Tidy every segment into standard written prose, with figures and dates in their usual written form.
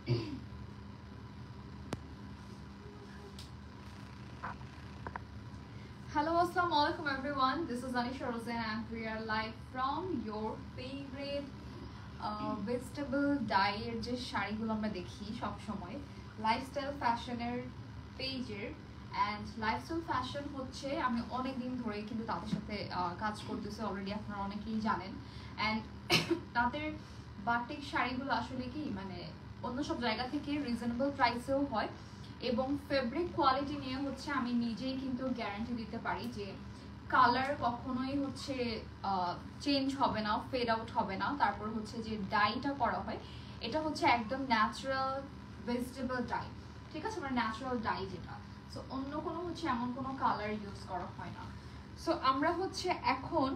Hello, assalamu alaikum everyone. This is Anisha Rosen and we are live from your favorite vegetable dye এর যে শাড়িগুলো আমরা দেখি সব সময় লাইফস্টাইল ফ্যাশনের পেজের অ্যান্ড লাইফস্টাইল ফ্যাশন হচ্ছে আমি অনেক দিন ধরে কিন্তু তাদের সাথে কাজ করতেছি অলরেডি আপনারা অনেকেই জানেন অ্যান্ড তাদের বাটিক শাড়িগুলো আসলে কি মানে অন্য সব জায়গা থেকে রিজনেবল প্রাইসেও হয় এবং ফেব্রিক কোয়ালিটি নিয়ে হচ্ছে আমি নিজেই কিন্তু গ্যারান্টি দিতে পারি যে কালার কখনোই হচ্ছে চেঞ্জ হবে না, ফেড আউট হবে না। তারপর হচ্ছে যে ডাইটা করা হয় এটা হচ্ছে একদম ন্যাচারাল ভেজিটেবল ডাই, ঠিক আছে, মানে ন্যাচারাল ডাই যেটা। সো অন্য কোনো হচ্ছে এমন কোনো কালার ইউজ করা হয় না। সো আমরা হচ্ছে এখন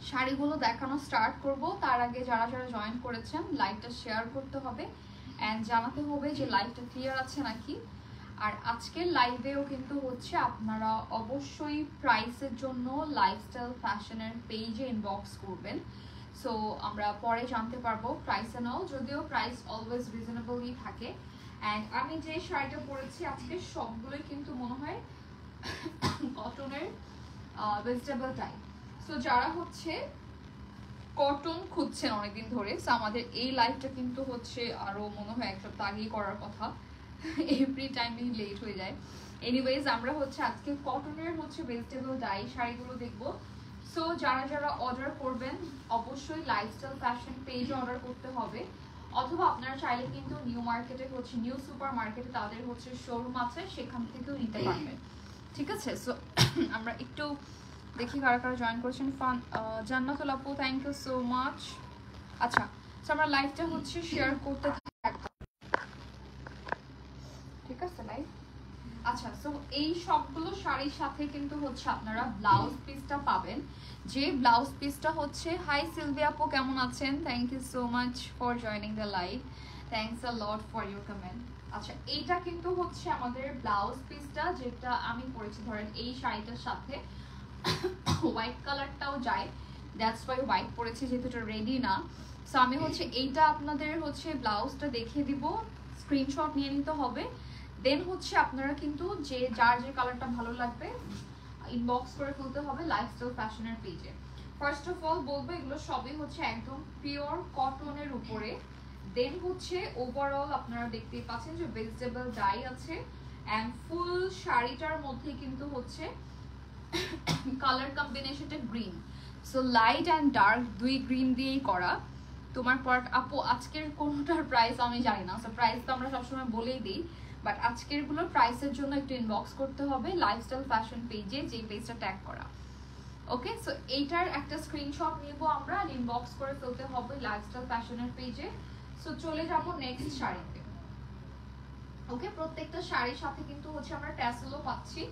শাড়িগুলো দেখানো স্টার্ট করব। তার আগে যারা যারা জয়েন করেছেন লাইভটা শেয়ার করতে হবে অ্যান্ড জানাতে হবে যে লাইভটা ক্লিয়ার আছে নাকি। আর আজকের লাইভেও কিন্তু হচ্ছে আপনারা অবশ্যই প্রাইসের জন্য লাইফস্টাইল ফ্যাশনের পেজে ইনবক্স করবেন। সো আমরা পরে জানতে পারবো প্রাইস এন্ড অল, যদিও প্রাইস অলওয়েজ রিজনেবলই থাকে। অ্যান্ড আমি যে শাড়িটা পরেছি আজকে সবগুলোই কিন্তু মনে হয় কটনের ভেজিটেবল টাইপ। সো যারা হচ্ছে কটন খুঁজছেন অনেকদিন ধরে, সো আমাদের এই লাইভটা কিন্তু হচ্ছে আরো মনে হয় এক সপ্তাহ আগেই করার কথা, এভরি টাইমই লেট হয়ে যায়। এনিওয়েজ আমরা হচ্ছে আজকে কটনের হচ্ছে ভেজিটেবল ডাই শাড়িগুলো দেখবো। সো যারা যারা অর্ডার করবেন অবশ্যই লাইফস্টাইল ফ্যাশন পেজে অর্ডার করতে হবে, অথবা আপনারা চাইলে কিন্তু নিউ মার্কেটে হচ্ছে নিউ সুপার মার্কেটে তাদের হচ্ছে শোরুম আছে, সেখান থেকেও নিতে পারবেন, ঠিক আছে। সো আমরা একটু দেখি কারা কারা জয়েন করেছেন। জান্নাতুল আপু, থ্যাংক ইউ সো মাচ। আচ্ছা, তো আমরা লাইভটা হচ্ছে শেয়ার করতে থাকবো, ঠিক আছে লাইভ। আচ্ছা, সো এই সবগুলো শাড়ির সাথে কিন্তু হচ্ছে আপনারা ব্লাউজ পিসটা পাবেন, যে ব্লাউজ পিসটা হচ্ছে, হাই সিলভি আপু কেমন আছেন, thank you so much for joining the live, thanks a lot for your comment. আচ্ছা, এইটা কিন্তু হচ্ছে আমাদের ব্লাউজ পিসটা যেটা আমি পরেছি, ধরেন এই শাড়িটার সাথে হোয়াইট কালারটাও যায়, দ্যাটস ওয়াই হোয়াইট পরেছি যেহেতু এটা রেডি না। সো আমি হচ্ছে এইটা আপনাদের হচ্ছে ব্লাউজটা দেখিয়ে দিব, স্ক্রিনশট নিয়ে নিতে হবে। দেন হচ্ছে আপনারা কিন্তু যে যার যে কালারটা ভালো লাগবে ইনবক্স করে ফেলতে হবে লাইফস্টাইল ফ্যাশনের পেজে। ফার্স্ট অফ অল বলবো এগুলো সবই হচ্ছে একদম পিওর কটনের উপরে। দেন হচ্ছে ওভারঅল আপনারা দেখতেই পাচ্ছেন যে ভেজিটেবল ডাই আছে অ্যান্ড ফুল শাড়িটার মধ্যে কিন্তু হচ্ছে কালার কম্বিনেশনটা green. So light and dark দুই গ্রিন দিয়েই করা। তোমার পার্ট আপু আজকের কোনটার প্রাইস আমি জানি না, সো প্রাইস তো আমরা সবসময় বলেই দিই, বাট আজকের গুলো প্রাইসের জন্য একটু ইনবক্স করতে হবে লাইফস্টাইল ফ্যাশন পেজে, যে পেজটা ট্যাগ করা। ওকে, সো এইটার একটা স্ক্রিনশট নিব আমরা আর ইনবক্স করে ফেলতে হবে লাইফস্টাইল ফ্যাশনের পেজে। সো চলে যাব নেক্সট শাড়িতে। ওকে, প্রত্যেকটা শাড়ির সাথে কিন্তু হচ্ছে আমরা ট্যাসেলও পাচ্ছি।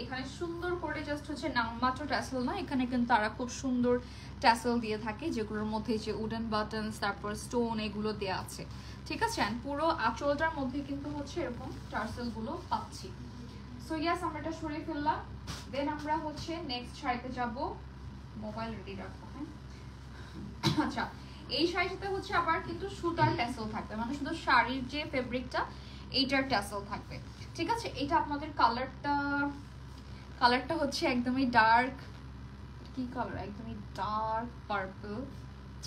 এখানে সুন্দর করে জাস্ট হচ্ছে নামমাত্র ট্যাসেল না, এখানে কিন্তু তারা খুব সুন্দর ট্যাসেল দিয়ে থাকে যেগুলোর মধ্যে যে উডেন বাটনস তারপর স্টোন এগুলো দেওয়া আছে, ঠিক আছে। অ্যান্ড পুরো আঁচলটার মধ্যে কিন্তু হচ্ছে এরকম টার্সেলগুলো পাচ্ছি। সো ইয়াস, আমরা এটা সরিয়ে ফেললাম। দেন আমরা হচ্ছে নেক্সট শাড়িতে যাব। মোবাইল রেডি রাখবো, হ্যাঁ। আচ্ছা, এই শাড়িটাতে হচ্ছে আবার কিন্তু সুতার ট্যাসেল থাকবে, মানে শুধু শাড়ির যে ফেব্রিকটা এইটার ট্যাসেল থাকবে, ঠিক আছে। এটা আপনাদের কালারটা হচ্ছে একদমই ডার্ক, কি কালার, একদমই ডার্ক পার্পল,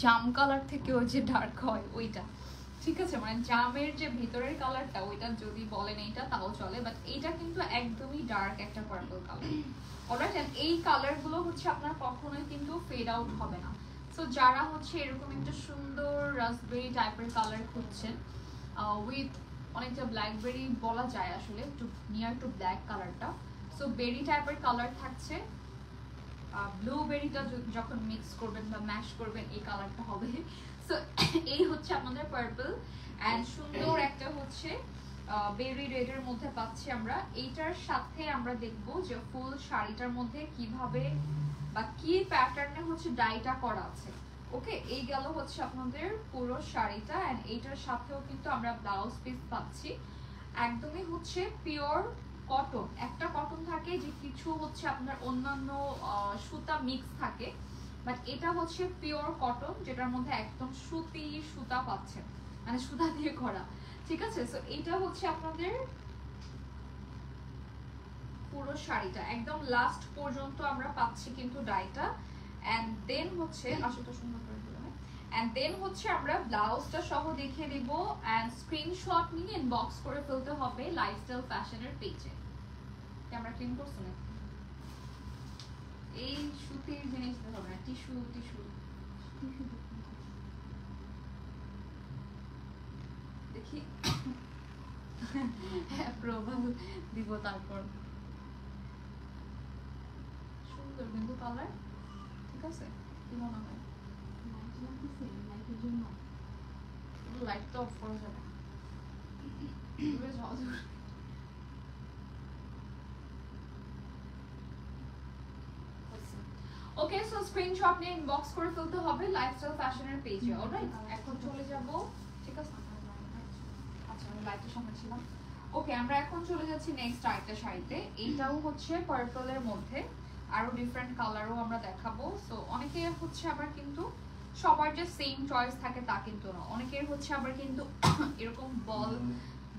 জাম কালার থেকেও যে ডার্ক হয় ওইটা, ঠিক আছে, মানে জামের যে ভিতরের কালারটা ওইটা যদি বলেন এইটা তাও চলে, বাট এইটা কিন্তু একদমই ডার্ক একটা পার্পল কালার। অলরাইট, এই কালারগুলো হচ্ছে আপনার কখনোই কিন্তু ফেড আউট হবে না। সো যারা হচ্ছে এরকম একটা সুন্দর রাসবেরি টাইপের কালার খুঁজছেন উইথ অনেকটা ব্ল্যাকবেরি বলা যায় আসলে, একটু নিয়ার টু ব্ল্যাক কালারটা, সো বেরি টাইপের কালার থাকছে, ব্লুবেরিটা যখন মিক্স করবেন বা ম্যাশ করবেন এই কালারটা হবে। সো এই হচ্ছে আপনাদের পার্পল অ্যান্ড সুন্দর একটা হচ্ছে বেরি রেডের মধ্যে পাচ্ছি আমরা। এইটার সাথে আমরা দেখবো যে ফুল শাড়িটার মধ্যে কিভাবে বা কি প্যাটার্নে হচ্ছে ডাইটা করা আছে। ওকে, এই গেল হচ্ছে আপনাদের পুরো শাড়িটা অ্যান্ড এইটার সাথেও কিন্তু আমরা ব্লাউজ পিস পাচ্ছি, একদমই হচ্ছে পিওর কটন। একটা কটন থাকে যে কিছু হচ্ছে আপনার অন্যান্য সুতা মিক্স থাকে, বাট এটা হচ্ছে পিওর কটন যেটার মধ্যে একদম সুতি সুতা পাচ্ছেন, মানে সুতা দিয়ে করা, ঠিক আছে। সো এইটা হচ্ছে আপনাদের পুরো শাড়িটা একদম লাস্ট পর্যন্ত আমরা পাচ্ছি কিন্তু ডাইটা। এন্ড দেন হচ্ছে আসলে সুন্দর করে দিলাম। এন্ড দেন হচ্ছে আমরা ব্লাউজটা সহ দেখিয়ে দিব এন্ড স্ক্রিনশট নিয়ে ইনবক্স করে ফেলতে হবে লাইফস্টাইল ফ্যাশনের পেজে। ক্যামেরা ক্লিন করছো না? এই সুতির জিনিস হবে না, টিস্যু টিস্যু দেখি প্রভাব দিব তারপর। সুন্দর কিন্তু কালার, ঠিক আছে। কি মনে হয় লাইট তো অফ করা যাবে ওকে। সো স্ক্রিনশট নিয়ে ইনবক্স করে ফেলতে হবে লাইফস্টাইল ফ্যাশনের পেজে। অলরাইট, এখন চলে যাব, ঠিক আছে। আচ্ছা আমি লাইটের সামনে ছিলাম। ওকে, আমরা এখন চলে যাচ্ছি নেক্সট আরেকটা শাড়িতে। এইটাও হচ্ছে পার্পলের মধ্যে, আরো ডিফারেন্ট কালারও আমরা দেখাবো। সো অনেকে হচ্ছে আবার কিন্তু সবার যে সেম চয়েস থাকে তা কিন্তু না, অনেকের হচ্ছে আবার কিন্তু এরকম বল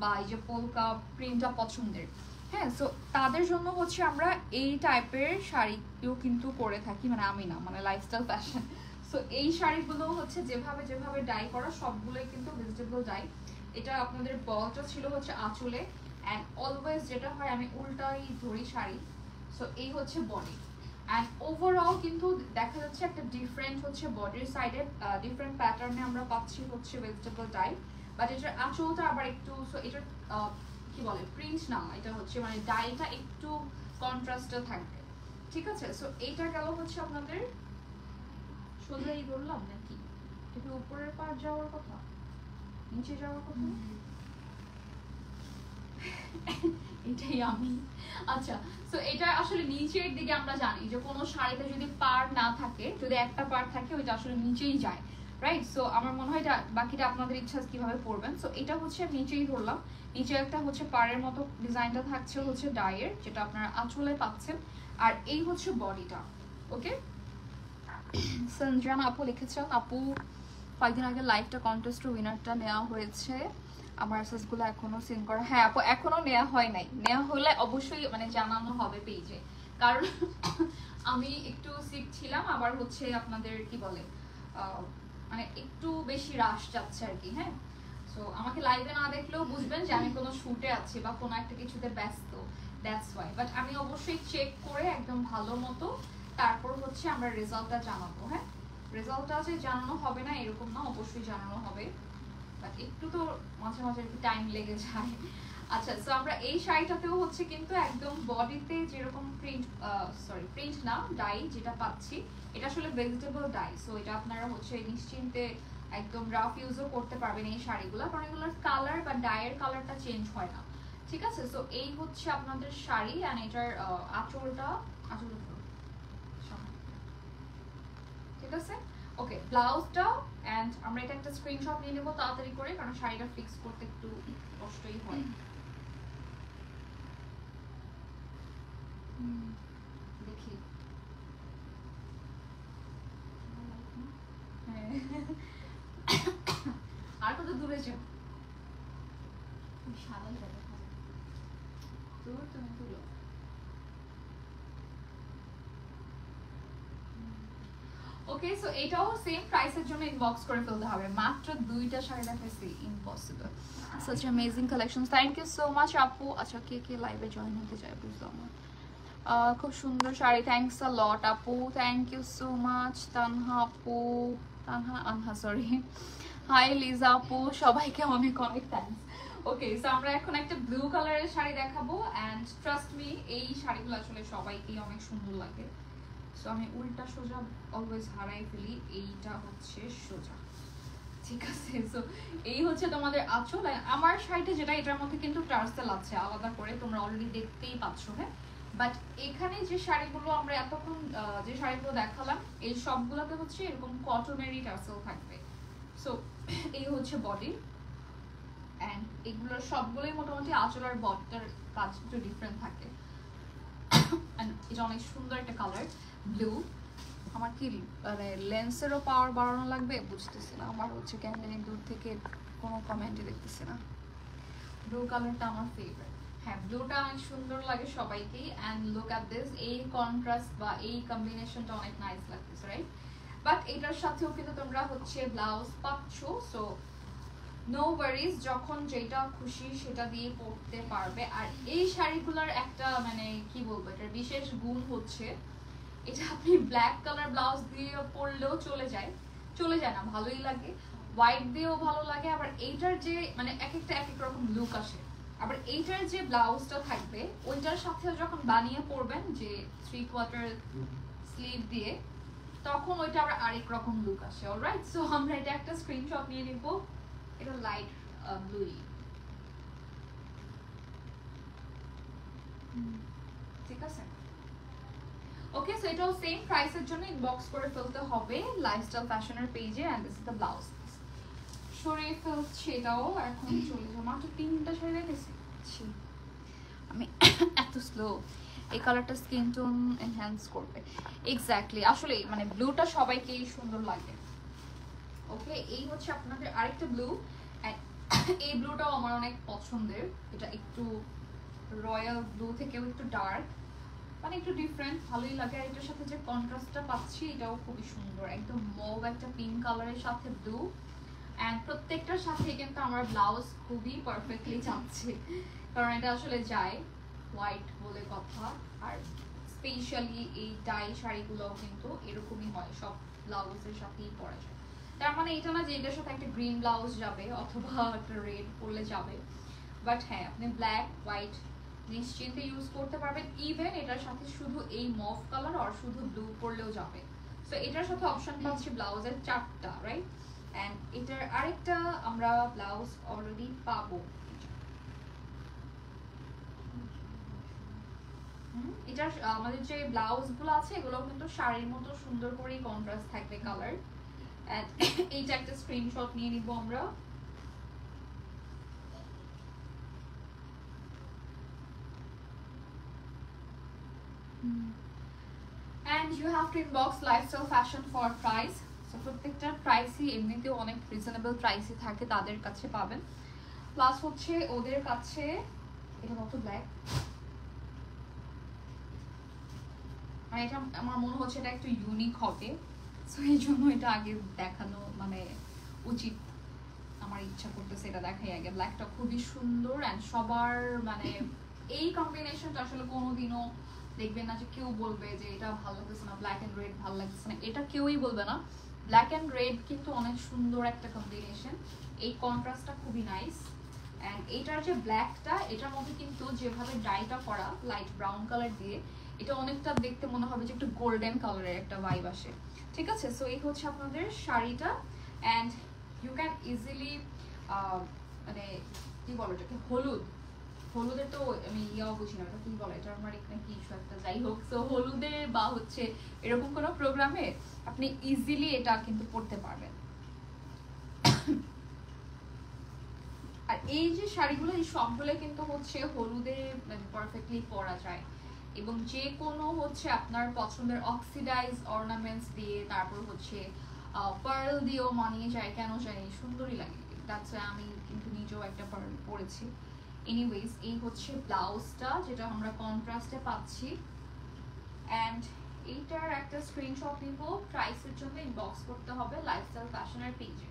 বা এই যে পোলকা প্রিন্টটা পছন্দের। হ্যাঁ, সো তাদের জন্য হচ্ছে আমরা এই টাইপের শাড়িও কিন্তু করে থাকি, মানে আমি না, মানে লাইফস্টাইল ফ্যাশন। সো এই শাড়িগুলো হচ্ছে যেভাবে যেভাবে ডাই করা সবগুলোই কিন্তু ভেজিটেবল ডাই। এটা আপনাদের বলটা ছিল হচ্ছে আঁচলে, অ্যান্ড অলওয়েজ যেটা হয় আমি উল্টাই ধরি শাড়ি। সো এই হচ্ছে বডি, অ্যান্ড ওভারঅল কিন্তু দেখা যাচ্ছে একটা ডিফারেন্ট হচ্ছে বডির সাইডে ডিফারেন্ট প্যাটার্নে আমরা পাচ্ছি হচ্ছে ভেজিটেবল ডাই। বাট এটার আঁচলটা আবার একটু, সো এটার কি বলে প্রিন্ট না, এটা হচ্ছে মানে ডাইটা একটু কন্ট্রাস্টে থাকবে, ঠিক আছে। সো এইটা গেল হচ্ছে আপনাদের সোজাই ধরলাম নাকি, এটা উপরের পার যাওয়ার কথা, নিচে যাওয়ার কথা, এটাই আমি। আচ্ছা, সো এটা আসলে নিচের দিকে আমরা জানি যে কোনো শাড়িতে যদি পার না থাকে, যদি একটা পার থাকে ওইটা আসলে নিচেই যায়, রাইট। সো আমার মনে হয় এটা বাকিটা আপনাদের ইচ্ছা কিভাবে পরবেন। সো এটা হচ্ছে নিচেই ধরলাম, নিচে একটা হচ্ছে পাড়ের মতো ডিজাইনটা থাকছে হচ্ছে ডাইয়ের, যেটা আপনারা আঁচলে পাচ্ছেন। আর এই হচ্ছে বডিটা। ওকে, সঞ্জানা আপু লিখেছেন, আপু কয়েকদিন আগে লাইভটা কন্টেস্ট উইনারটা নেওয়া হয়েছে, আমার অ্যাসেসগুলো এখনো সেন্ড করা। হ্যাঁ আপু, এখনো নেওয়া হয় নাই, নেওয়া হলে অবশ্যই মানে জানানো হবে পেজে, কারণ আমি একটু সিক ছিলাম, আবার হচ্ছে আপনাদের কি বলে মানে একটু বেশি রাশ যাচ্ছে আর কি। হ্যাঁ, সো আমাকে লাইভে না দেখলেও বুঝবেন যে আমি কোনো শুটে আছি বা কোনো একটা কিছুতে ব্যস্ত, দ্যাটস ওয়াই। বাট আমি অবশ্যই চেক করে একদম ভালো মতো তারপর হচ্ছে আমরা রেজাল্টটা জানাবো। হ্যাঁ, রেজাল্টটা যে জানানো হবে না এরকম না, অবশ্যই জানানো হবে, বাট একটু তো মাঝে মাঝে একটু টাইম লেগে যায়। আচ্ছা, সো আমরা এই শাড়িটাতেও হচ্ছে কিন্তু একদম বডিতে যেরকম প্রিন্ট, সরি প্রিন্ট না, ডাই যেটা পাচ্ছি এটা আসলে ভেজিটেবল ডাই। সো এটা আপনারা হচ্ছে নিশ্চিন্তে একদম রাফ ইউজও করতে পারবেন এই শাড়িগুলো, কারণ এগুলোর কালার বা ডাইয়ের কালারটা চেঞ্জ হয় না, ঠিক আছে। সো এই হচ্ছে আপনাদের শাড়ি, অ্যান্ড এটার আঁচলটা ঠিক আছে। ওকে, ব্লাউজটা এন্ড আমরা এটা একটা স্ক্রিনশট নিয়ে নেব তাড়াতাড়ি করে, কারণ শাড়িটা ফিক্স করতে একটু কষ্টই হয়। দেখি আর কত দূরে যাও, সাদা জায়গা দূর, তুমি তুলো। ওকে, সো এটাও সেম প্রাইসের জন্য ইনবক্স করে ফেলতে হবে। মাত্র দুইটা শাড়ি দেখাইছি, impossible. Such amazing collection, thank you so much আপু। আচ্ছা, কে কে লাইভে জয়েন হতে চায় বুঝলাম না। খুব সুন্দর শাড়ি, থ্যাংকস আ লট আপু, thank you so much. Tanha আপু, আনহা সরি, হাই লিজা আপু, সবাইকে অনেক অনেক থ্যাংকস। ওকে, সো আমরা এখন একটা ব্লু কালারের শাড়ি দেখাবো, অ্যান্ড ট্রাস্ট মি এই শাড়িগুলো আসলে সবাইকেই অনেক সুন্দর লাগে। সো আমি উল্টা সোজা অলওয়েজ হারাই ফেলি, এইটা হচ্ছে সোজা, ঠিক আছে। সো এই হচ্ছে তোমাদের আঁচল। আমার শাড়িটা যেটা, এটার মধ্যে কিন্তু টার্সেল আছে আলাদা করে, তোমরা অলরেডি দেখতেই পাচ্ছ। হ্যাঁ, বাট এখানে যে শাড়িগুলো আমরা এতক্ষণ যে শাড়িগুলো দেখালাম এই সবগুলোতে হচ্ছে এরকম কটনেরই টার্সেল থাকবে। সো এই হচ্ছে বডি, অ্যান্ড এগুলোর সবগুলোই মোটামুটি আঁচল আর বডিটার কাজ একটু ডিফারেন্ট থাকে। এটা অনেক সুন্দর একটা কালার ব্লু। আমার কি মানে লেন্সেরও পাওয়ার বাড়ানো লাগবে বুঝতেছি না, আমার হচ্ছে ক্যামেরা দূর থেকে কোনো কমেন্টই দেখতেছি না। ব্লু কালারটা আমার ফেভারিট। হ্যাঁ, ব্লুটা অনেক সুন্দর লাগে সবাইকেই। অ্যান্ড লুক অ্যাট দিস, এই কন্ট্রাস্ট বা এই কম্বিনেশনটা অনেক নাইস লাগতেছে, রাইট? বাট এটার সাথেও কিন্তু তোমরা হচ্ছে ব্লাউজ পাচ্ছ, সো নো ওয়ারিজ, যখন যেটা খুশি সেটা দিয়ে পরতে পারবে। আর এই শাড়িগুলোর একটা মানে কি বলবো, এটার বিশেষ গুণ হচ্ছে এটা আপনি ব্ল্যাক কালার ব্লাউজ দিয়ে পরলেও চলে যায় না, ভালোই লাগে। হোয়াইট দিয়েও ভালো লাগে। আবার এইটার যে মানে এক একটা এক এক রকম লুক আসে। আবার এইটার যে ব্লাউজটা থাকবে ওইটার সাথেও যখন বানিয়ে পরবেন যে 3/4 স্লিভ দিয়ে, তখন ওইটা আবার আরেক রকম লুক আসে। অলরাইট, সো আমরা এটা একটা স্ক্রিনশট নিয়ে নিব। এটা লাইট ব্লুই, ঠিক আছে? ওকে, সো এটাও সেম প্রাইসের জন্য ইনবক্স করে ফেলতে হবে লাইফস্টাইল ফ্যাশনের পেজে। And this is the blouse. সরিয়ে ফেলছি এটাও, এখন চলে যাবো। মাত্র 3টা শাড়ি রেখেছি আমি। এত স্লো। এই কালারটা স্কিন টোন এনহ্যান্স করবে। এক্স্যাক্টলি, আসলে মানে ব্লুটা সবাইকেই সুন্দর লাগে। ওকে, এই হচ্ছে আপনাদের আরেকটা ব্লু। এই ব্লুটাও আমার অনেক পছন্দের। এটা একটু রয়্যাল ব্লু থেকেও একটু ডার্ক, মানে একটু ডিফারেন্ট, ভালোই লাগে। আর এটার সাথে যে কন্ট্রাস্টটা পাচ্ছি এটাও খুবই সুন্দর, একদম মভ একটা পিঙ্ক কালারের সাথে ব্লু। অ্যান্ড প্রত্যেকটার সাথে কিন্তু আমার ব্লাউজ খুবই পারফেক্টলি যাচ্ছে, কারণ এটা আসলে যায় হোয়াইট বলে কথা। আর স্পেশালি এই ডাই শাড়িগুলোও কিন্তু এরকমই হয়, সব ব্লাউজের সাথেই পরা যায়। তার মানে এটা না যে এটার সাথে একটা গ্রিন ব্লাউজ যাবে অথবা একটা রেড পরলে যাবে, বাট হ্যাঁ, আপনি ব্ল্যাক হোয়াইট নিশ্চিন্তে ইউজ করতে পারবেন। ইভেন এটার সাথে শুধু এই মভ কালার আর শুধু ব্লু পরলেও যাবে। সো এটার সাথে অপশন পাচ্ছি ব্লাউজের 4টা, রাইট? এন্ড এটার আরেকটা আমরা ব্লাউজ অলরেডি পাবো। এটার আমাদের যে ব্লাউজ গুলো আছে এগুলো কিন্তু শাড়ির মতো সুন্দর করে কন্ট্রাস্ট থাকবে কালার। এন্ড এইটা একটা স্ক্রিনশট নিয়ে নিব আমরা। And you have to inbox Lifestyle Fashion for price. So প্রত্যেকটার প্রাইসই এমনিতেও অনেক রিজনেবল প্রাইসে থাকে, তাদের কাছে পাবেন। প্লাস হচ্ছে ওদের কাছে এটা কত ব্ল্যাক, মানে এটা আমার মনে হচ্ছে এটা একটু ইউনিক হবে, সো এই জন্য এটা আগে দেখানো মানে উচিত। আমার ইচ্ছা করতেছে এটা দেখাই আগে। ব্ল্যাকটা খুবই সুন্দর অ্যান্ড সবার মানে এই কম্বিনেশনটা আসলে কোনোদিনও দেখবেন না যে কেউ বলবে যে এটা ভালো লাগতেছে না, ব্ল্যাক এন্ড রেড ভালো লাগতেছে না, এটা কেউই বলবে না। ব্ল্যাক এন্ড রেড কিন্তু অনেক সুন্দর একটা কম্বিনেশন, এই কন্ট্রাস্টটা খুবই নাইস। অ্যান্ড এইটার যে ব্ল্যাকটা, এটার মধ্যে কিন্তু যেভাবে ডাইটা করা লাইট ব্রাউন কালার দিয়ে, এটা অনেকটা দেখতে মনে হবে যে একটু গোল্ডেন কালারের একটা ভাইব আসে, ঠিক আছে? সো এই হচ্ছে আপনাদের শাড়িটা। অ্যান্ড ইউ ক্যান ইজিলি মানে কি বলো এটাকে, হলুদের তো আমি ইয়াও বুঝি না, এটা কি বলে, এটা আমার এখানে কি ইস্যু একটা, যাই হোক। সো হলুদে বা হচ্ছে এরকম কোনো প্রোগ্রামে আপনি ইজিলি এটা কিন্তু পড়তে পারবেন। আর এই যে শাড়িগুলো, এই সবগুলো কিন্তু হচ্ছে হলুদে মানে পারফেক্টলি পরা যায়, এবং যে কোনো হচ্ছে আপনার পছন্দের অক্সিডাইজ অর্নামেন্টস দিয়ে, তারপর হচ্ছে পার্ল দিয়েও মানিয়ে যায়, কেন জানি সুন্দরই লাগে। দ্যাটস ওয়াই আমি কিন্তু নিজেও একটা পার্ল পরেছি। এনিওয়েজ, এই হচ্ছে ব্লাউজটা যেটা আমরা কন্ট্রাস্টে পাচ্ছি। অ্যান্ড এইটার একটা স্ক্রিনশট নিব, প্রাইসের জন্য ইনবক্স করতে হবে লাইফস্টাইল ফ্যাশনের পেজে।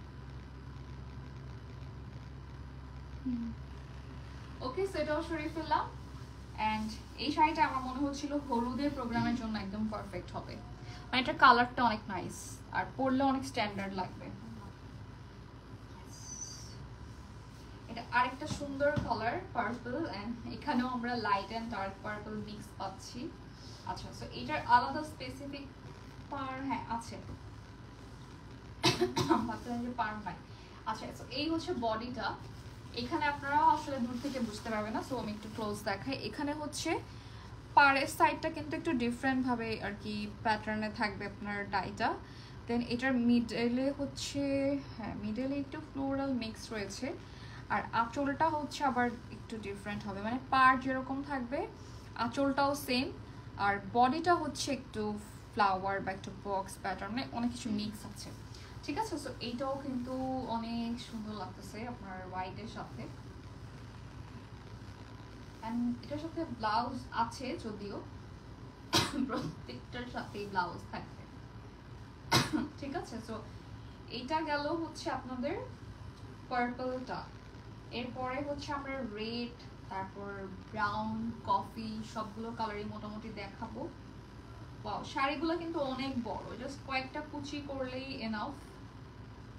ওকে, সেটাও সরিয়ে ফেললাম। অ্যান্ড এই শাড়িটা আমার মনে হচ্ছিল হলুদের প্রোগ্রামের জন্য একদম পারফেক্ট হবে, মানে এটার কালারটা অনেক নাইস আর পরলে অনেক স্ট্যান্ডার্ড লাগবে। এটা আরেকটা সুন্দর কালার পার্পল, এন্ড এখানেও আমরা light and dark purple mix পাচ্ছি। আচ্ছা, সো এটার আলাদা স্পেসিফিক পার হ্যাঁ আছে, ভাবছিলাম যে পার নাই। আচ্ছা, সো এই হচ্ছে বডিটা। এখানে আপনারা আসলে দূর থেকে বুঝতে পারবেন না, সো আমি একটু ক্লোজ দেখাই। এখানে হচ্ছে পাড়ের সাইডটা কিন্তু একটু ডিফারেন্ট ভাবে আর কি প্যাটার্নে থাকবে আপনার ডাইটা। দেন এটার মিডলে হচ্ছে, হ্যাঁ মিডলে একটু ফ্লোরাল মিক্স রয়েছে। আর আঁচলটা হচ্ছে আবার একটু ডিফারেন্ট হবে, মানে পাড় যেরকম থাকবে আঁচলটাও সেম। আর বডিটা হচ্ছে একটু ফ্লাওয়ার বা একটু বক্স প্যাটার্ন, মানে অনেক কিছু মিক্স আছে, ঠিক আছে। সো এইটাও কিন্তু অনেক সুন্দর লাগতেছে আপনার হোয়াইটের সাথে, এন্ড এটার সাথে ব্লাউজ আছে যদিও, প্রত্যেকটার সাথে ব্লাউজ থাকবে। ঠিক আছে। সো এইটা গেল হচ্ছে আপনাদের পার্পলটা। এরপরে হচ্ছে আমরা রেড, তারপর ব্রাউন, কফি সবগুলো কালারই মোটামুটি দেখাবো। ওয়াও, শাড়িগুলো কিন্তু অনেক বড়, জাস্ট কয়েকটা কুচি করলেই এনাফ।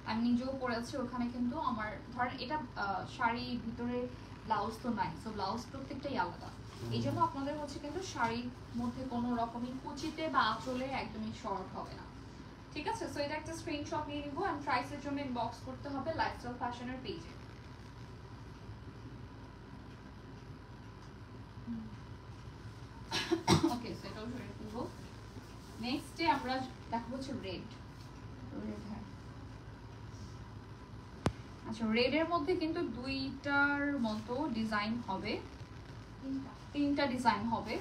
আমি নিজেও পরেছি, ওখানে কিন্তু আমার ধরেন এটা শাড়ির ভিতরে ব্লাউজ তো নাই, সো ব্লাউজ প্রত্যেকটাই আলাদা। এই জন্য আপনাদের হচ্ছে কিন্তু শাড়ির মধ্যে কোনো রকমই কুচিতে বা আঁচলে একদমই শর্ট হবে না। ঠিক আছে। সো এটা একটা স্ক্রিনশট নিয়ে নিব এন্ড প্রাইসের জন্য ইনবক্স করতে হবে লাইফস্টাইল ফ্যাশনের পেজে। ওকে, সো এটাও সরিয়ে ফেলবো। নেক্সটে আমরা দেখাবো হচ্ছে রেড। হ্যাঁ, আচ্ছা, রেডের মধ্যে কিন্তু দুইটার মতো ডিজাইন হবে, তিনটা ডিজাইন হবে।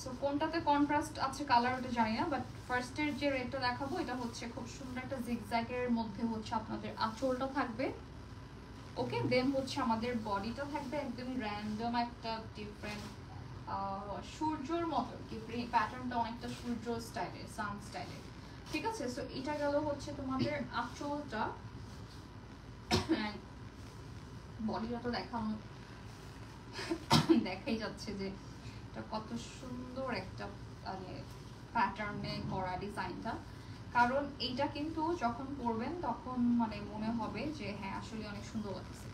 সো কোনটাতে কন্ট্রাস্ট আছে কালার ওটা জানি না, বাট ফার্স্টের যে রেডটা দেখাবো এটা হচ্ছে খুব সুন্দর একটা জিগজ্যাগের মধ্যে হচ্ছে আপনাদের আঁচলটা থাকবে। ওকে, দেন হচ্ছে আমাদের বডিটা থাকবে একদমই র্যান্ডম একটা ডিফারেন্ট সূর্যর মতো, কি প্যাটার্নটা অনেকটা সূর্য স্টাইলের, সান স্টাইলের। ঠিক আছে। সো এটা গেল হচ্ছে তোমাদের আঁচলটা। বডিটা তো দেখাই যাচ্ছে যে এটা কত সুন্দর একটা মানে প্যাটার্নে করা ডিজাইনটা। কারণ এইটা কিন্তু যখন পরবেন তখন মানে মনে হবে যে হ্যাঁ আসলে অনেক সুন্দর লাগছে।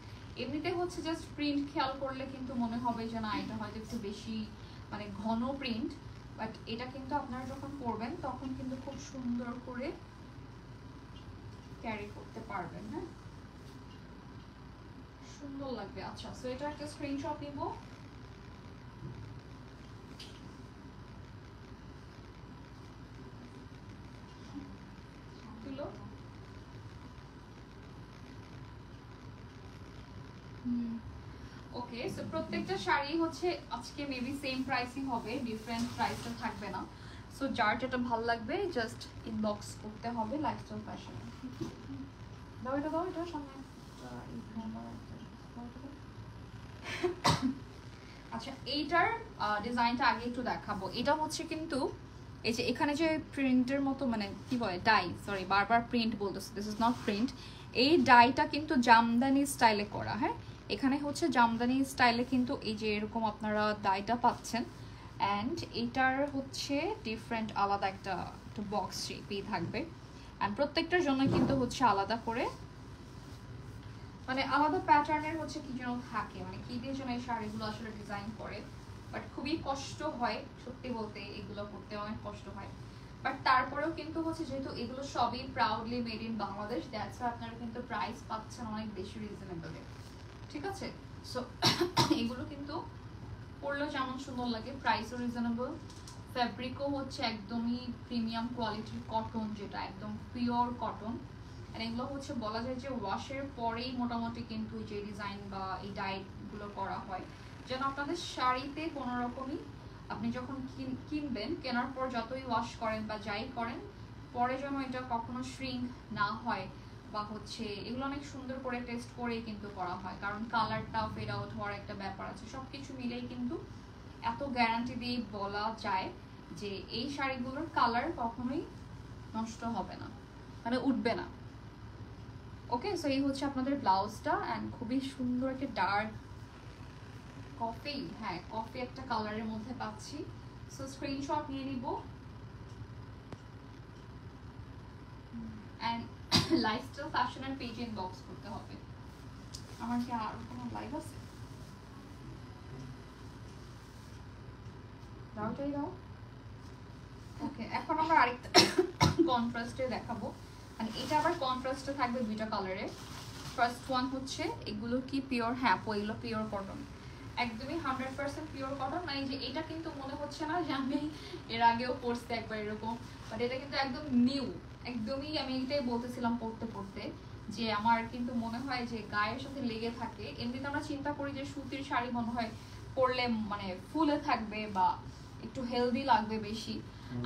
এমনিতে হচ্ছে জাস্ট প্রিন্ট খেয়াল করলে কিন্তু মনে হবে যে না এটা হয়তো একটু বেশি মানে ঘন প্রিন্ট, বাট এটা কিন্তু আপনারা যখন পরবেন তখন কিন্তু খুব সুন্দর করে ক্যারি করতে পারবেন। হ্যাঁ, সুন্দর লাগবে। আচ্ছা, সো এটা একটা স্ক্রিনশট নিব। ওকে, সো প্রত্যেকটা শাড়ি হচ্ছে আজকে মেবি সেম প্রাইসই হবে, ডিফারেন্ট প্রাইসটা থাকবে না। সো যার যেটা ভালো লাগবে জাস্ট ইনবক্স করতে হবে লাইফস্টাইল ফ্যাশন। দাও এটা, দাও এটা সামনে। আচ্ছা, এইটার ডিজাইনটা আগে একটু দেখাবো। এটা হচ্ছে কিন্তু এই যে এখানে যে প্রিন্টের মতো মানে কি বলে ডাই, সরি বারবার প্রিন্ট বলতেছে, দিস ইজ নট প্রিন্ট। এই ডাইটা কিন্তু জামদানি স্টাইলে করা। হ্যাঁ, এখানে হচ্ছে জামদানি স্টাইলে কিন্তু এই যে এরকম আপনারা ডাইটা পাচ্ছেন, অ্যান্ড এটার হচ্ছে ডিফারেন্ট আলাদা একটা বক্স শেপই থাকবে। অ্যান্ড প্রত্যেকটার জন্য কিন্তু হচ্ছে আলাদা করে মানে আলাদা প্যাটার্নের হচ্ছে কি যেন থাকে, মানে কি দিয়ে যেন এই শাড়িগুলো আসলে ডিজাইন করে। বাট খুবই কষ্ট হয় সত্যি বলতে, এগুলো করতে অনেক কষ্ট হয়। বাট তারপরেও কিন্তু হচ্ছে যেহেতু এগুলো সবই proudly made in Bangladesh, that's why আপনারা কিন্তু প্রাইস পাচ্ছেন অনেক বেশি রিজনেবলে। ঠিক আছে। সো এগুলো কিন্তু পরলেও যেমন সুন্দর লাগে, প্রাইসও রিজনেবল, ফ্যাব্রিকও হচ্ছে একদমই প্রিমিয়াম কোয়ালিটির কটন, যেটা একদম পিওর কটন। আর এগুলো হচ্ছে বলা যায় যে ওয়াশের পরেই মোটামুটি কিন্তু যে ডিজাইন বা এই ডাইগুলো করা হয়, যেন আপনাদের শাড়িতে কোনো রকমই আপনি যখন কিনবেন, কেনার পর যতই ওয়াশ করেন বা যাই করেন, পরে যেন এটা কখনো শ্রিঙ্ক না হয়, বা হচ্ছে এগুলো অনেক সুন্দর করে টেস্ট করেই কিন্তু করা হয়, কারণ কালারটা ফেড আউট হওয়ার একটা ব্যাপার আছে। সব কিছু মিলেই কিন্তু এত গ্যারান্টি দিয়ে বলা যায় যে এই শাড়িগুলোর কালার কখনোই নষ্ট হবে না, মানে উঠবে না। ওকে, সো এই হচ্ছে আপনাদের ব্লাউজটা, অ্যান্ড খুবই সুন্দর একটা ডার্ক কফি, হ্যাঁ কফি একটা কালারের মধ্যে পাচ্ছি। সো স্ক্রিনশট নিয়ে নিব অ্যান্ড লাইফস্টাইল ফ্যাশনের পেজে ইনবক্স করতে হবে। আমার কি আর কোনো লাইভ আছে? দাওটাই দাও। ওকে, এখন আমরা আরেকটা কন্ট্রাস্টে দেখাবো, মানে এটা আবার কন্ট্রাস্টে থাকবে দুইটা কালারে। ফার্স্ট ওয়ান হচ্ছে এগুলো কি পিওর, হ্যাঁ এগুলো পিওর কটন, একদমই 100% পিওর কটন। মানে যে এটা কিন্তু মনে হচ্ছে না যে আমি এর আগেও পরছি একবার এরকম, বাট এটা কিন্তু একদম নিউ, একদমই আমি এটাই বলতেছিলাম পড়তে পড়তে যে আমার কিন্তু মনে হয় যে গায়ের সাথে লেগে থাকে। এমনিতে আমরা চিন্তা করি যে সুতির শাড়ি মনে হয় পরলে মানে ফুলে থাকবে বা একটু হেলদি লাগবে বেশি,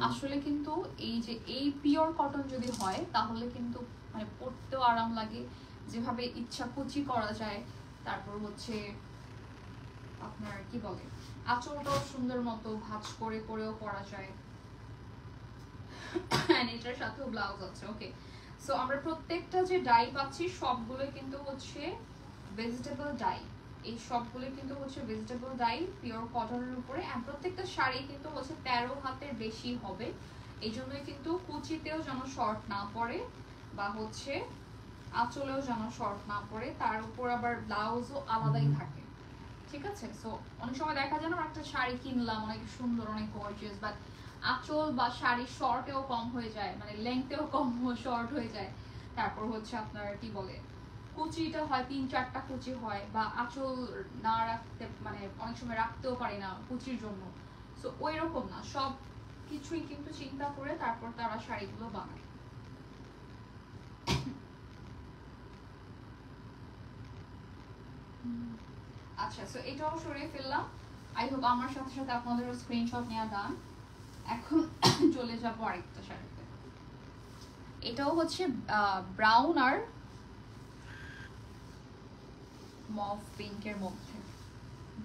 আসলে কিন্তু এই যে এই পিওর কটন যদি হয় তাহলে কিন্তু মানে পরতেও আরাম লাগে, যেভাবে ইচ্ছা কুচি করা যায়। তারপর হচ্ছে আপনার কি বলে আঁচলটাও সুন্দর মতো ভাঁজ করে করেও পরা যায়। এন্ড এটার সাথেও ব্লাউজ আছে। ওকে, সো আমরা প্রত্যেকটা যে ডাই পাচ্ছি সবগুলো কিন্তু হচ্ছে ভেজিটেবল ডাই। এই সবগুলো কিন্তু হচ্ছে ভেজিটেবল ডাই পিওর কটনের উপরে। এন্ড প্রত্যেকটা শাড়ি কিন্তু হচ্ছে 13 হাতের বেশি হবে, এই জন্যই কিন্তু কুচিতেও যেন শর্ট না পড়ে বা হচ্ছে আঁচলেও যেন শর্ট না পড়ে, তার উপর আবার ব্লাউজও আলাদাই থাকে। ঠিক আছে, সো অনেক সময় দেখা যায় না একটা শাড়ি কিনলাম অনেক সুন্দর অনেক গর্জিয়াস, বাট আঁচল বা শাড়ি শর্টেও কম হয়ে যায়, মানে লেংথেও কম শর্ট হয়ে যায়। তারপর হচ্ছে আপনার কি বলে কুচিটা হয় 3-4টা কুচি হয়, বা আঁচল না রাখতে মানে অনেক সময় রাখতেও পারি না কুচির জন্য। সো ওই রকম না, সব কিছুই কিন্তু চিন্তা করে তারপর তারা শাড়িগুলো বানায়। আচ্ছা, সো এটাও সরিয়ে ফেললাম। আই হোপ আমার সাথে সাথে আপনাদেরও স্ক্রিনশট নেওয়া ডান। এখন চলে যাবো আরেকটা শাড়িতে। এটাও হচ্ছে ব্রাউন আর মভ পিঙ্কের মধ্যে।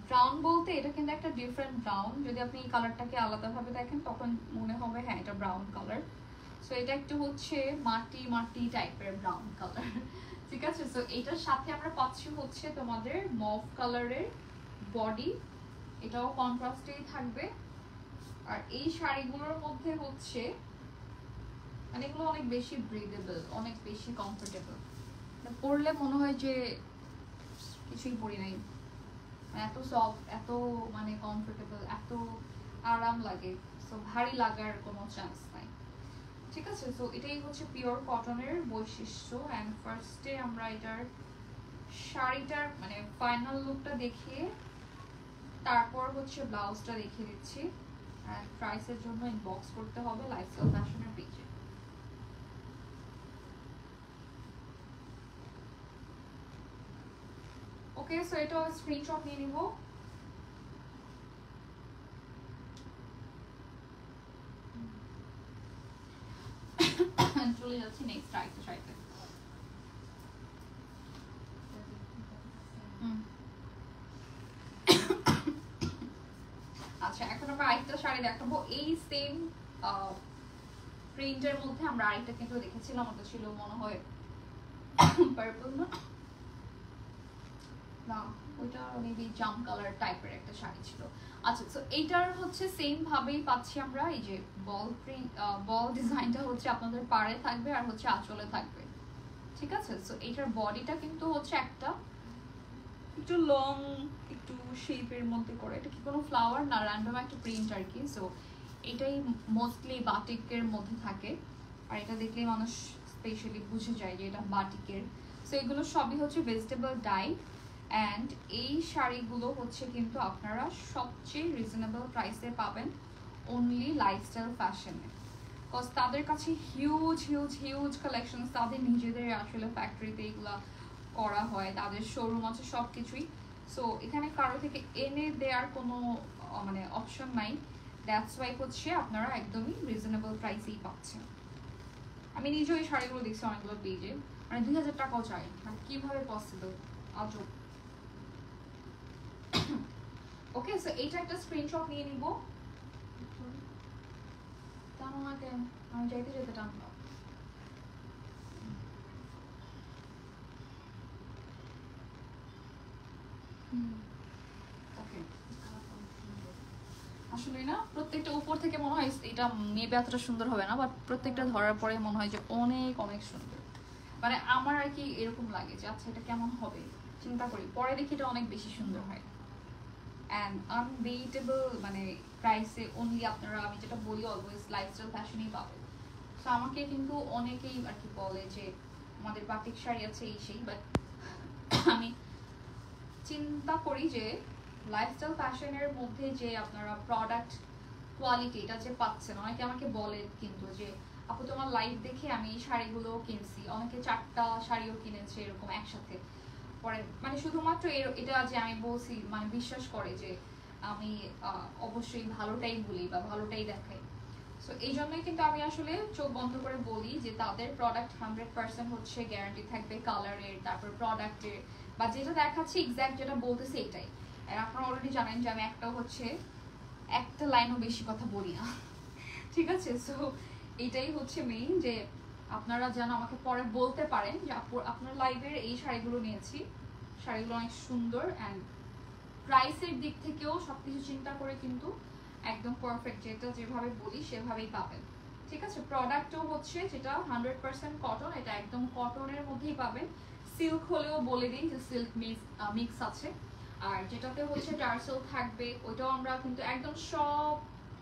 ব্রাউন বলতে এটা কিন্তু একটা ডিফারেন্ট ব্রাউন, যদি আপনি এই কালারটাকে আলাদাভাবে দেখেন তখন মনে হবে হ্যাঁ এটা ব্রাউন কালার। সো এটা একটু হচ্ছে মাটি মাটি টাইপের ব্রাউন কালার। ঠিক আছে, সো এটার সাথে আমরা পাচ্ছি হচ্ছে তোমাদের মভ কালারের বডি, এটাও কন্ট্রাস্টেই থাকবে। আর এই শাড়িগুলোর মধ্যে হচ্ছে মানে এগুলো অনেক বেশি ব্রিদেবল, অনেক বেশি কমফোর্টেবল, পরলে মনে হয় যে কিছুই পরি নাই, এত সফট, এত মানে কমফোর্টেবল, এত আরাম লাগে। সো ভারী লাগার কোনো চান্স নাই। ঠিক আছে, সো এটাই হচ্ছে পিওর কটনের বৈশিষ্ট্য। অ্যান্ড ফার্স্টে আমরা এটার শাড়িটার মানে ফাইনাল লুকটা দেখিয়ে তারপর হচ্ছে ব্লাউজটা দেখিয়ে দিচ্ছি। অ্যান্ড প্রাইসের জন্য ইনবক্স করতে হবে লাইফস্টাইল ফ্যাশনের পেজে। ওকে, সো এটা স্ক্রিনশট নিয়ে নিব। চলে যাচ্ছি নেক্সট আরেকটা শাড়িতে। আচ্ছা, এখন আমরা আরেকটা শাড়ি দেখাবো এই সেম প্রিন্টের মধ্যে। আমরা আরেকটা কিন্তু দেখেছিলাম, ওটা ছিল মনে হয় পার্পল না, ওইটা মেবি জাম কালার টাইপের একটা শাড়ি ছিল। আচ্ছা, সো এইটার হচ্ছে সেম ভাবেই পাচ্ছি আমরা এই যে বল প্রিন্ট, বল ডিজাইনটা হচ্ছে আপনাদের পাড়ে থাকবে আর হচ্ছে আঁচলে থাকবে। ঠিক আছে, সো এইটার বডিটা কিন্তু হচ্ছে একটা একটু লং একটু শেপের মধ্যে করে, এটা কি কোনো ফ্লাওয়ার না, র্যান্ডম একটা প্রিন্ট আর কি। সো এটাই মোস্টলি বাটিকের মধ্যে থাকে, আর এটা দেখলেই মানুষ স্পেশালি বুঝে যায় যে এটা বাটিকের। সো এগুলো সবই হচ্ছে ভেজিটেবল ডাই। অ্যান্ড এই শাড়িগুলো হচ্ছে কিন্তু আপনারা সবচেয়ে রিজনেবল প্রাইসে পাবেন অনলি লাইফস্টাইল ফ্যাশনে। বিকজ তাদের কাছে হিউজ হিউজ হিউজ কালেকশন, তাদের নিজেদের আসলে ফ্যাক্টরিতে এগুলা করা হয়, তাদের শোরুম আছে সব কিছুই। সো এখানে কারো থেকে এনে দেওয়ার কোনো মানে অপশন নাই। দ্যাটস ওয়াই হচ্ছে আপনারা একদমই রিজনেবল প্রাইসেই পাচ্ছেন। আমি নিজেও এই শাড়িগুলো দেখছি অনেকগুলো পেজে, মানে 2000 টাকাও চাই, মানে কিভাবে পসিবল, আজব। ওকে, সো এইটা একটা স্ক্রিনশট নিয়ে নিব। টানো না কেন, আমি যাইতে যেতে টানলাম। আসলে না প্রত্যেকটা উপর থেকে মনে হয় এটা মেবি এতটা সুন্দর হবে না, বাট প্রত্যেকটা ধরার পরে মনে হয় যে অনেক অনেক সুন্দর। মানে আমার আর কি এরকম লাগে যে আচ্ছা এটা কেমন হবে, চিন্তা করি পরে দেখি এটা অনেক বেশি সুন্দর হয়। অ্যান্ড আনবিটেবল মানে প্রাইসে অনলি আপনারা, আমি যেটা বলি অলওয়েজ লাইফস্টাইল ফ্যাশনেই পাবেন। সো আমাকে কিন্তু অনেকেই আর কি বলে যে আমাদের বাটিক শাড়ি আছে এই সেই, বাট আমি চিন্তা করি যে লাইফস্টাইল ফ্যাশনের মধ্যে যে আপনারা প্রোডাক্ট কোয়ালিটি এটা যে পাচ্ছেন, অনেকে আমাকে বলে কিন্তু যে আপু তোমার লাইভ দেখে আমি এই শাড়িগুলো কিনছি, অনেকে 4টা শাড়িও কিনেছে এরকম একসাথে। পরে মানে শুধুমাত্র এটা যে আমি বলছি মানে বিশ্বাস করে যে আমি অবশ্যই ভালোটাই বলি বা ভালোটাই দেখাই। সো এই জন্যই কিন্তু আমি আসলে চোখ বন্ধ করে বলি যে তাদের প্রোডাক্ট 100% হচ্ছে গ্যারান্টি থাকবে কালারের, তারপর প্রোডাক্টের, বা যেটা দেখাচ্ছি এক্স্যাক্ট যেটা বলতেছি এটাই। আর আপনারা অলরেডি জানেন যে আমি একটা লাইনও বেশি কথা বলি না, ঠিক আছে? সো এটাই হচ্ছে মেইন, যে আপনারা যেন আমাকে পরে বলতে পারেন যে আপনার লাইভের এই শাড়িগুলো নিয়েছি, শাড়িগুলো অনেক সুন্দর, অ্যান্ড প্রাইসের দিক থেকেও সবকিছু চিন্তা করে কিন্তু একদম পারফেক্ট, যেটা যেভাবে বলি সেভাবেই পাবেন, ঠিক আছে? প্রোডাক্টও হচ্ছে যেটা 100% কটন, এটা একদম কটনের মধ্যেই পাবেন। সিল্ক হলেও বলে দিন যে সিল্ক মিক্স আছে, আর যেটাতে হচ্ছে টার্সেল থাকবে ওইটাও আমরা কিন্তু একদম সব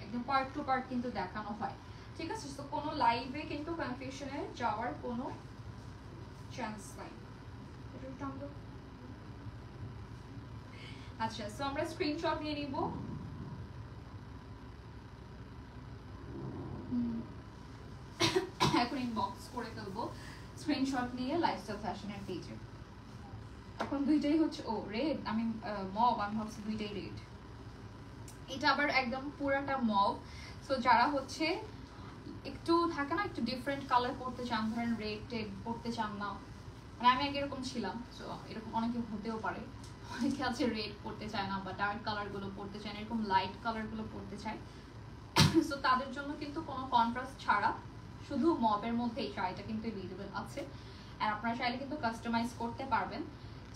একদম পার্ট টু পার্ট কিন্তু দেখানো হয়, ঠিক আছে? তো কোনো লাইভে কিন্তু কনফিউশনে যাওয়ার কোনো চান্স নাই। আচ্ছা, সো আমরা স্ক্রিনশট নিয়ে নিব। এখন ইনবক্স করে ফেলবো স্ক্রিনশট নিয়ে লাইফস্টাইল ফ্যাশনের পেজে। এখন দুইটাই হচ্ছে রেড, আমি মব, আমি ভাবছি দুইটাই রেড। এটা আবার একদম পুরাটা মব। সো যারা হচ্ছে একটু থাকে না, একটু ডিফারেন্ট কালার পড়তে চান, ধরেন রেড টেড পড়তে চান না, মানে আমি আগে এরকম ছিলাম, সো এরকম অনেকে হতেও পারে, অনেকে আছে রেড পড়তে চায় না বা ডার্ক কালারগুলো পড়তে চায় না, এরকম লাইট কালারগুলো পড়তে চায়। সো তাদের জন্য কিন্তু কোনো কন্ট্রাস্ট ছাড়া শুধু মবের মধ্যে এই শাড়িটা কিন্তু এভেলেবেল আছে। আর আপনারা চাইলে কিন্তু কাস্টমাইজ করতে পারবেন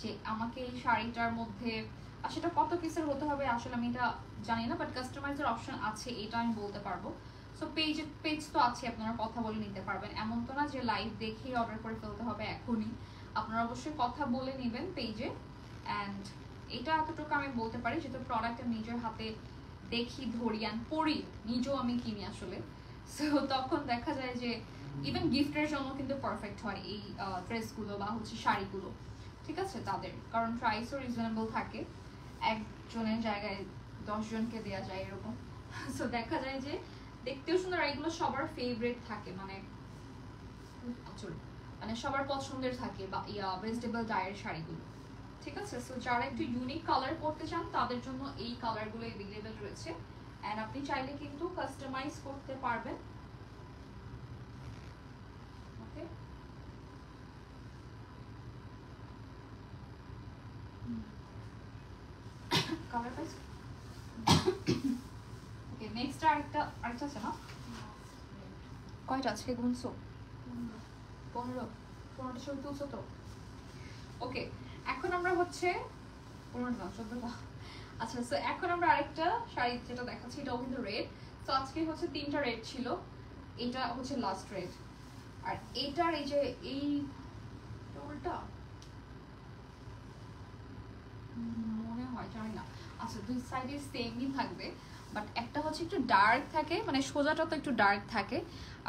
যে আমাকে এই শাড়িটার মধ্যে, আর সেটা কত পিসের হতে হবে আসলে আমি এটা জানি না, বাট কাস্টমাইজের অপশন আছে, এটা আমি বলতে পারবো। সো পেজ তো আছে, আপনারা কথা বলে নিতে পারবেন, এমন তো না যে লাইভ দেখেই অর্ডার করে ফেলতে হবে এখনই, আপনারা অবশ্যই কথা বলে নেবেন পেজে। অ্যান্ড এটা এতটুকু আমি বলতে পারি, যেহেতু প্রোডাক্টটা নিজের হাতে দেখি, ধরি অ্যান্ড পরি, নিজেও আমি কিনি আসলে, সো তখন দেখা যায় যে ইভেন গিফটের জন্য কিন্তু পারফেক্ট হয় এই ড্রেসগুলো বা হচ্ছে শাড়িগুলো, ঠিক আছে? তাদের কারণ প্রাইসও রিজনেবল থাকে, একজনের জায়গায় 10 জনকে দেওয়া যায় এরকম। সো দেখা যায় যে দেখতেও সুন্দর, এগুলো সবার ফেভারিট থাকে, মানে সবার পছন্দের থাকে, বা ভেজিটেবল ডাইয়ের শাড়িগুলো, ঠিক আছে? সো যারা একটু ইউনিক কালার করতে চান তাদের জন্য এই কালারগুলো এভেলেবেল রয়েছে, এন্ড আপনি চাইলে কিন্তু কাস্টমাইজ করতে পারবেন। ওকে, কালার পাইস। ওকে, নেক্সট আরেকটা আছে না? কয়টা আজকে গুনছো? 15টা ছবি তুলছো তো? ওকে, এখন আমরা হচ্ছে 15টা 14টা। আচ্ছা, সো এখন আমরা আরেকটা শাড়ি যেটা দেখাচ্ছি, এটাও কিন্তু রেড। তো আজকে হচ্ছে 3টা রেড ছিল, এটা হচ্ছে লাস্ট রেড, আর এটার এই যে এই উল্টা মনে হয়, জানি না। আচ্ছা, দুই সাইডে সেমই থাকবে, বাট একটা হচ্ছে একটু ডার্ক থাকে, মানে সোজাটা তো একটু ডার্ক থাকে,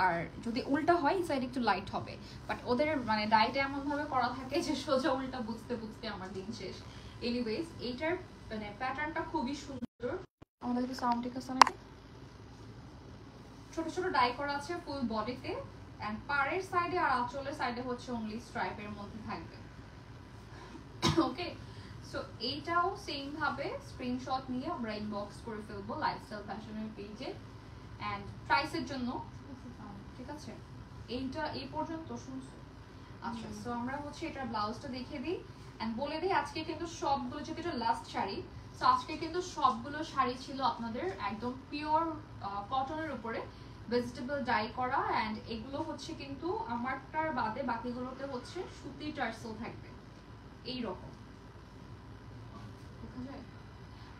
আর যদি উল্টা হয় এই সাইড একটু লাইট হবে, বাট ওদের মানে ডাইটা এমন ভাবে করা থাকে যে সোজা উল্টা বুঝতে বুঝতে আমার দিন শেষ। এনিওয়েজ, এইটার মানে প্যাটার্নটা খুবই সুন্দর। আমাদের কি সাউন্ড ঠিক আছে নাকি? ছোট ছোট ডাই করা আছে ফুল বডিতে, এন্ড পাড়ের সাইডে আর আঁচলের সাইডে হচ্ছে অনলি স্ট্রাইপের মধ্যে থাকবে। ওকে, সো এইটাও সেম ভাবে স্ক্রিনশট নিয়ে আমরা ইনবক্স করে ফেলবো লাইফস্টাইল ফ্যাশনের পেজে, এন্ড প্রাইসের জন্য, ঠিক আছে? এইটা এই পর্যন্ত শুনছো? আচ্ছা, সো আমরা হচ্ছে এটার ব্লাউজটা দেখিয়ে দিই এন্ড বলে দিই আজকে কিন্তু সবগুলো, যেহেতু এটা লাস্ট শাড়ি, সো আজকে কিন্তু সবগুলো শাড়ি ছিল আপনাদের একদম পিওর কটনের উপরে ভেজিটেবল ডাই করা, এন্ড এগুলো হচ্ছে কিন্তু আমারটার বাদে বাকিগুলোতে হচ্ছে সুতি টার্সেল থাকবে এই রকম, দেখা যায়?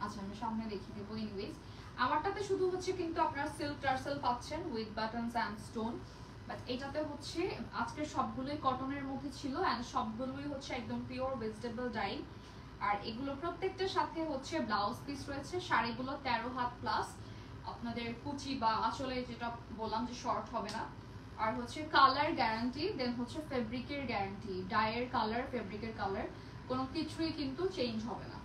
আচ্ছা, আমি সামনে দেখিয়ে দেবো। এনিওয়েজ, আমারটাতে শুধু হচ্ছে কিন্তু আপনারা সিল্ক টার্সেল পাচ্ছেন with buttons and stone, but এটাতে হচ্ছে আজকে সবগুলোই কটনের মধ্যে ছিল, অ্যান্ড সবগুলোই হচ্ছে একদম পিওর ভেজিটেবল ডাই, আর এগুলো প্রত্যেকটার সাথে হচ্ছে ব্লাউজ পিস রয়েছে। শাড়িগুলো 13 হাত প্লাস, আপনাদের কুচি বা আসলে যেটা বললাম যে শর্ট হবে না, আর হচ্ছে কালার গ্যারান্টি, দেন হচ্ছে ফেব্রিকের গ্যারান্টি, ডাইয়ের কালার, ফেব্রিকের কালার কোনো কিছুই কিন্তু চেঞ্জ হবে না।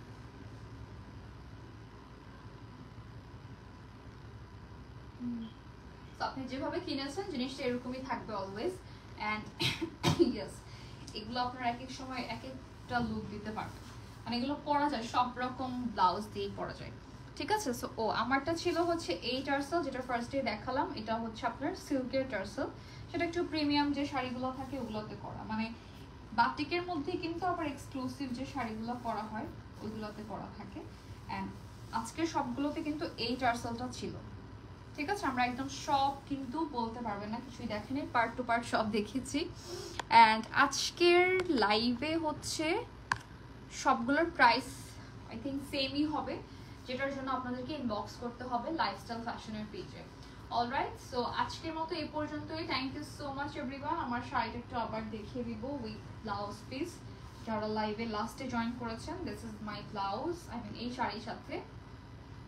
আপনি যেভাবে কিনেছেন জিনিসটা এরকমই থাকবে অলওয়েজ, এন্ড ইয়েস, এগুলো আপনারা এক এক সময় এক একটা লুক দিতে পারবেন, মানে এগুলো পরা যায়, সব রকম ব্লাউজ দিয়ে পরা যায়, ঠিক আছে। সো আমারটা ছিল হচ্ছে এই টার্সেল, যেটা ফার্স্টে দেখালাম। এটা হচ্ছে আপনার সিল্কের টার্সেল, সেটা একটু প্রিমিয়াম যে শাড়িগুলো থাকে ওগুলোতে করা, মানে বাটিকের মধ্যে কিন্তু আবার এক্সক্লুসিভ যে শাড়িগুলো করা হয় ওইগুলোতে করা থাকে। অ্যান্ড আজকের সবগুলোতে কিন্তু এই টার্সেলটা ছিল। ঠিক আছে, আমরা একদম সব কিন্তু বলতে পারবেন না কিছুই দেখেনি, পার্ট টু পার্ট সব দেখেছি। অ্যান্ড আজকের লাইভে হচ্ছে সবগুলোর প্রাইস আই থিঙ্ক সেমই হবে, যেটার জন্য আপনাদেরকে ইনবক্স করতে হবে লাইফস্টাইল ফ্যাশনের পেজে। অলরাইট, সো আজকের মতো এই পর্যন্তই। Thank you so much everyone. আমার শাড়িটা একটু আবার দেখিয়ে দিব উইথ ব্লাউজ পিস, যারা লাইভে লাস্টে জয়েন করেছেন। This is my blouse, I mean এই শাড়ির সাথে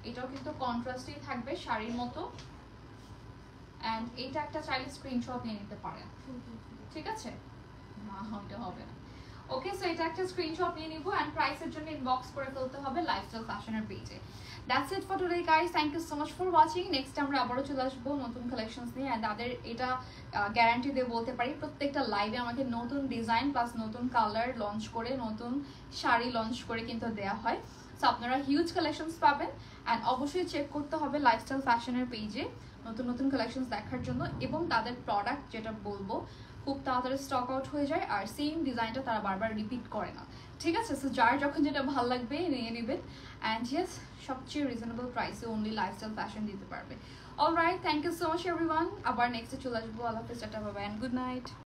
এটাও কিন্তু কন্ট্রাস্টেই থাকবে শাড়ির মতো। অ্যান্ড এইটা একটা চাইলে স্ক্রিনশট নিয়ে নিতে পারেন, ঠিক আছে? না ওটা হবে না। ওকে, সো এটা একটা স্ক্রিনশট নিয়ে নিব অ্যান্ড প্রাইসের জন্য ইনবক্স করে ফেলতে হবে লাইফস্টাইল ফ্যাশনের পেজে। That's it for today guys, thank you so much for watching. Next আমরা আবারও চলে আসবো নতুন কালেকশনস নিয়ে। অ্যান্ড তাদের এটা গ্যারান্টি দিয়ে বলতে পারি, প্রত্যেকটা লাইভে আমাকে নতুন ডিজাইন প্লাস নতুন কালার লঞ্চ করে, নতুন শাড়ি লঞ্চ করে কিন্তু দেওয়া হয়। সো আপনারা হিউজ কালেকশনস পাবেন। অ্যান্ড অবশ্যই চেক করতে হবে লাইফস্টাইল ফ্যাশনের পেজে নতুন নতুন কালেকশনস দেখার জন্য। এবং তাদের প্রোডাক্ট যেটা বলবো খুব তাড়াতাড়ি স্টক আউট হয়ে যায়, আর সেম ডিজাইনটা তারা বারবার রিপিট করে না, ঠিক আছে? সো যার যখন যেটা ভালো লাগবে নিয়ে নেবেন। অ্যান্ড ইয়েস, সবচেয়ে রিজনেবল প্রাইসে অনলি লাইফস্টাইল ফ্যাশন দিতে পারবে। Alright, thank you so much everyone. আবার নেক্সটে চলে আসবো। আল্লাহ হাফেজ, ta-ta, bye bye, and good night.